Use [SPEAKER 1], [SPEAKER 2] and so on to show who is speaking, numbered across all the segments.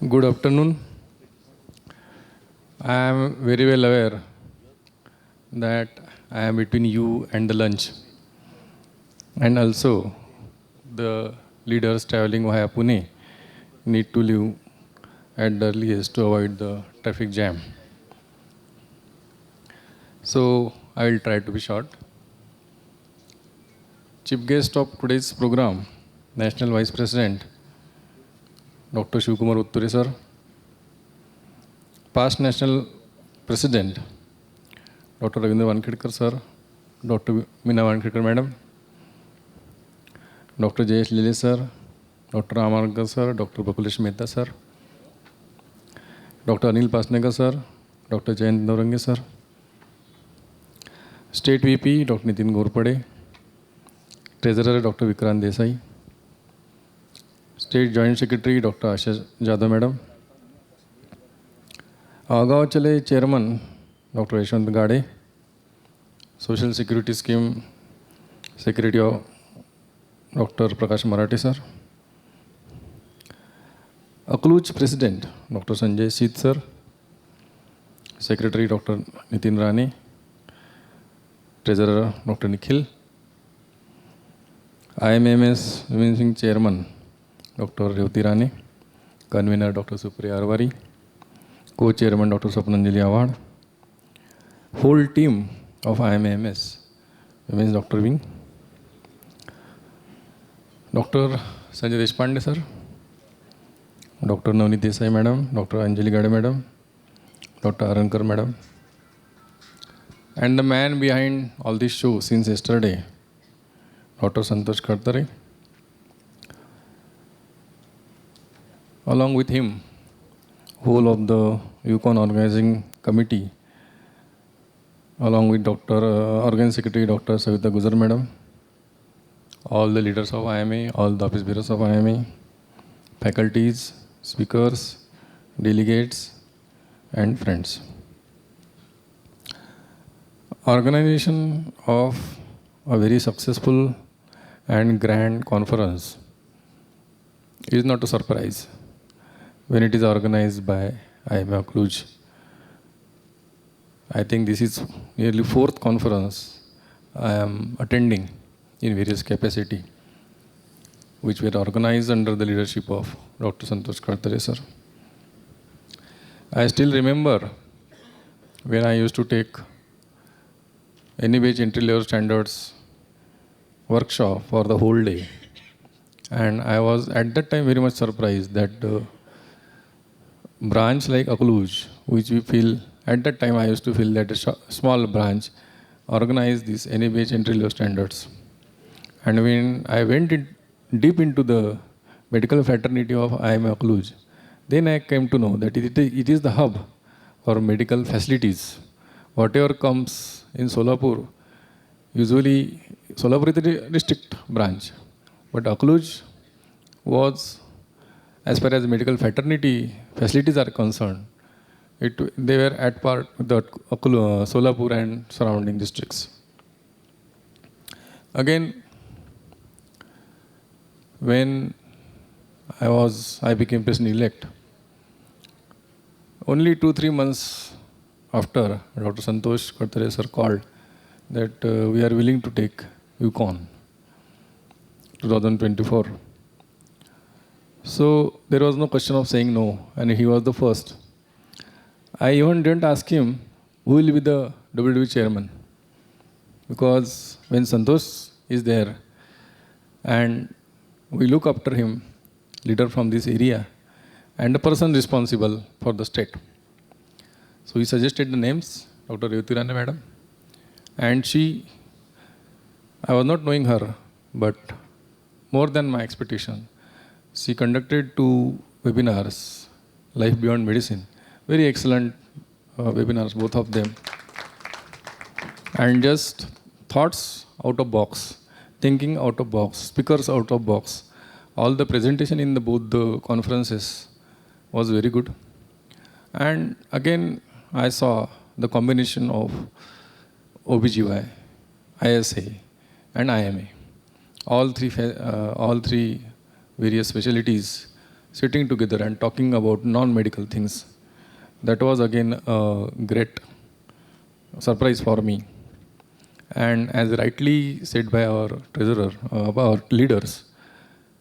[SPEAKER 1] Good afternoon. I am very well aware that I am between you and the lunch, and also the leaders traveling via Pune need to leave at the earliest to avoid the traffic jam. So I will try to be short. Chief guest of today's program, National Vice President Dr. Shivkumar Utture sir, past National President Dr. Ravindra Wankhedkar sir, Dr. Meena Wankhedkar madam, Dr. Jayesh Lile sir, Dr. Amarga sir, Dr. Bakulesh Mehta sir, Dr. Anil Pasnekar sir, Dr. Jayant Naurange sir, State VP Dr. Nitin Gorpade, Treasurer Dr. Vikrant Desai, State Joint Secretary Dr. Ashish Jadhav madam, Agav Chale Chairman Dr. Yashwant Gade, Social Security Scheme Secretary of Dr. Prakash Marathi sir, Akluj President Dr. Sanjay Seeth sir, Secretary Dr. Nitin Rane, Treasurer Dr. Nikhil, IMMS Women's Wing Chairman Dr. Revati Rane, Convener Dr. Supriya Arwari, Co-Chairman Dr. Swapnanjali Awad, whole team of IMMS Women's Doctor Wing, Dr. Sanjay Deshpande sir, Dr. Navneet Desai madam, Dr. Anjali Gade madam, Dr. Arankar madam, and the man behind all this show since yesterday, Dr. Santosh Khatare. Along with him, whole of the Evecon organizing committee, along with Organizing Secretary Dr. Savita Gujar madam, all the leaders of IMA, all the office bearers of IMA, faculties, speakers, delegates, and friends. Organization of a very successful and grand conference is not a surprise when it is organized by IMA Cluj. I think this is nearly fourth conference I am attending in various capacity, which were organized under the leadership of Dr. Santosh Khatare sir. I still remember when I used to take any batch entry level standards workshop for the whole day, and I was at that time very much surprised that branch like Akluj, which we feel at that time I used to feel that a small branch organized these any batch entry level standards. And when I went deep into the medical fraternity of IMA Akluj, then I came to know that it is the hub for medical facilities. Whatever comes in Solapur, usually Solapur is a district branch, but Akluj was, as far as medical fraternity facilities are concerned, they were at part with the Solapur and surrounding districts. Again, when I became president-elect, only 2-3 months after, Dr. Santosh Khatare sir called that we are willing to take Evecon 2024. So there was no question of saying no, and he was the first. I even didn't ask him who will be the WWE chairman, because when Santosh is there and we look after him, leader from this area, and the person responsible for the state. So he suggested the names, Dr. Revati Rane madam, and I was not knowing her, but more than my expectation, she conducted 2 webinars, Life Beyond Medicine, very excellent webinars, both of them, and just thoughts out of box, thinking out of box, speakers out of box. All the presentation in both the conferences was very good. And again, I saw the combination of OBGY, ISA, and IMA. All three various specialties sitting together and talking about non-medical things. That was again a great surprise for me. And as rightly said by our treasurer, our leaders,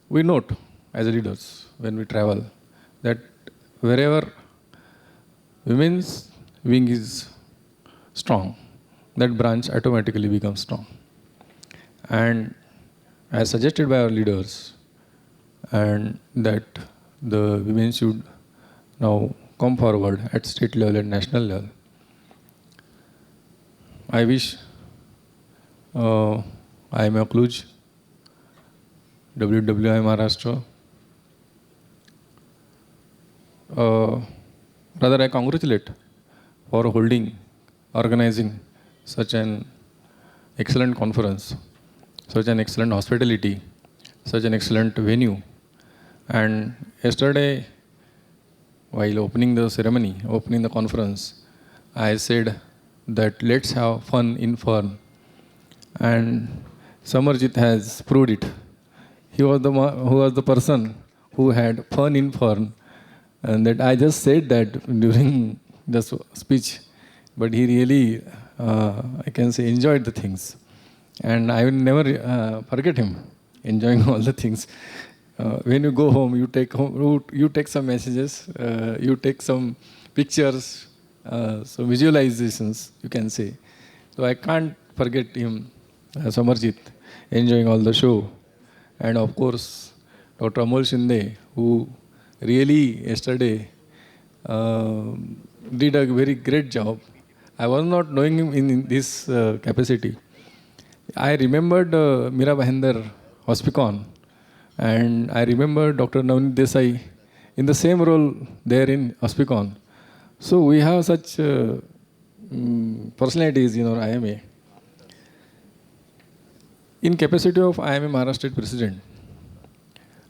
[SPEAKER 1] we note as leaders when we travel that wherever women's wing is strong, that branch automatically becomes strong. And as suggested by our leaders, and that the women should now come forward at state level and national level. I wish IMA Cluj, WWI Maharashtra, rather I congratulate for organizing such an excellent conference, such an excellent hospitality, such an excellent venue. And yesterday, while opening the conference, I said that let's have fun in fun. And Samarjit has proved it. He was the person who had fun in fun. And that I just said that during the speech, but he really, I can say, enjoyed the things. And I will never forget him enjoying all the things. When you go home, you take some messages, you take some pictures, so visualizations, you can say. So I can't forget him, Samarjit, enjoying all the show. And of course, Dr. Amol Shinde, who really yesterday did a very great job. I was not knowing him in this capacity. I remembered Mira Bhainder Hospicon, and I remember Dr. Navneet Desai in the same role there in Hospicon. So we have such personalities in our IMA. In capacity of IMA Maharashtra State President,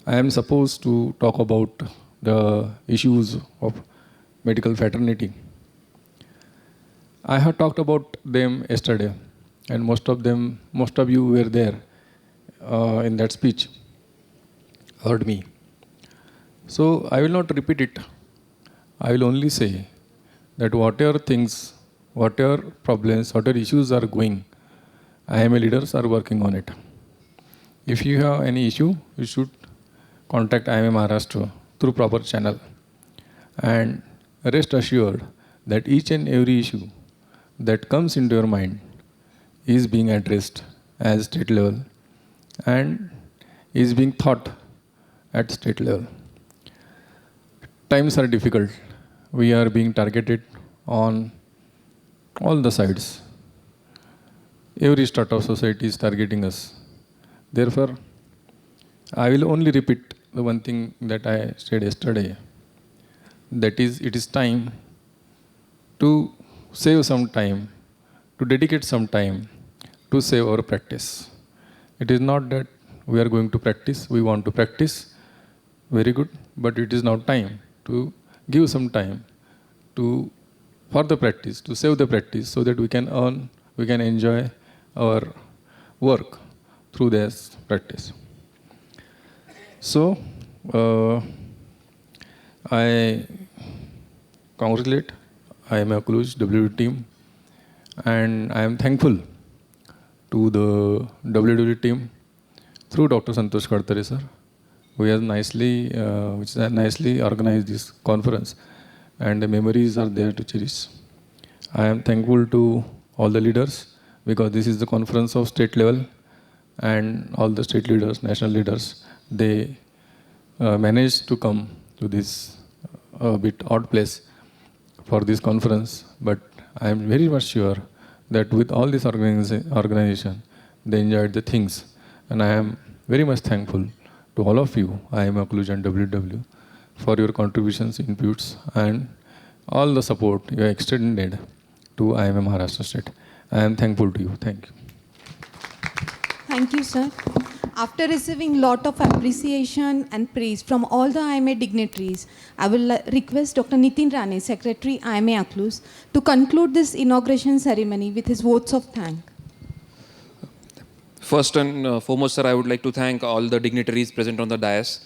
[SPEAKER 1] I am supposed to talk about the issues of medical fraternity. I have talked about them yesterday, and most of you were there in that speech, heard me. So I will not repeat it. I will only say that whatever things, whatever problems, whatever issues are going, IMA leaders are working on it. If you have any issue, you should contact IMA Maharashtra through proper channel. And rest assured that each and every issue that comes into your mind is being addressed at state level and is being thought at state level. Times are difficult. We are being targeted on all the sides. Every strata of society is targeting us. Therefore, I will only repeat the one thing that I said yesterday. That is, it is time to save some time, to dedicate some time to save our practice. It is not that we are going to practice, we want to practice, very good, but it is now time to give some time for the practice, to save the practice so that we can earn, we can enjoy our work through this practice. So, I congratulate IMA Cluj WW team, and I am thankful to the WW team through Dr. Santosh Kadtare sir, who has nicely organized this conference, and the memories are there to cherish. I am thankful to all the leaders because this is the conference of state level, and all the state leaders, national leaders, they managed to come to this bit odd place for this conference. But I am very much sure that with all this organization, they enjoyed the things. And I am very much thankful to all of you, IMA Cluj and WW, for your contributions, inputs, and all the support you have extended to IMA Maharashtra State. I am thankful to you. Thank you.
[SPEAKER 2] Thank you, sir. After receiving lot of appreciation and praise from all the IMA dignitaries, I will request Dr. Nitin Rane, Secretary IMA Cluj, to conclude this inauguration ceremony with his votes of thanks.
[SPEAKER 3] First and foremost, sir, I would like to thank all the dignitaries present on the dais